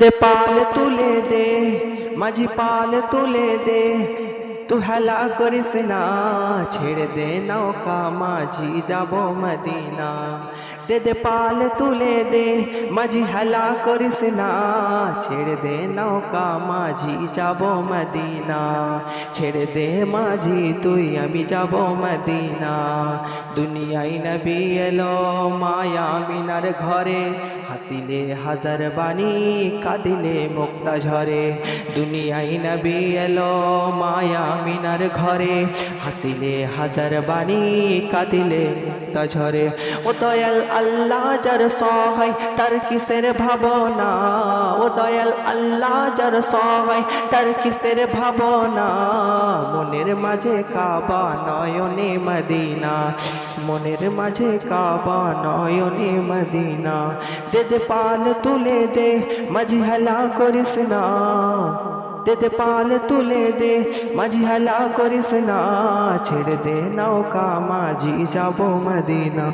দে পাল তুলে দে মাঝি পাল তুলে দে তু হেলা করিস না ছেড়ে দে নৌকা মাঝি যাব মদিনা দে দে পাল তুলে দে মাঝি হেলা করিস না ছেড়ে দে নৌকা মাঝি যাব মদিনা ছেড়ে দে মাঝি তুই আমি যাব মদিনা দুনিয়ায় নবী এলো মায়া মিনার ঘরে হাসিলে হাজার বাণী কাঁদিলে মুক্তা ঝরে দুনিয়ায় নবী এলো মায়া মিনার ঘরে হাসিলে হাজার বাণী কাঁদিলে মুক্তা ঝরে ও দয়াল আল্লাহ যার সহায় তার কিসের ভাবনা ও দয়াল আল্লাহ যার সহায় তার কিসের ভাবনা মনের মাঝে কাবা নয়নে মদিনা মনের মাঝে কাবা নয়নে মদিনা দে দে পাল তুলে দে মাঝি হেলা করিস না দে দে পাল তুলে দে মাঝি হেলা করিস না ছেড়ে দে নৌকা মাঝি যাব মদিনা।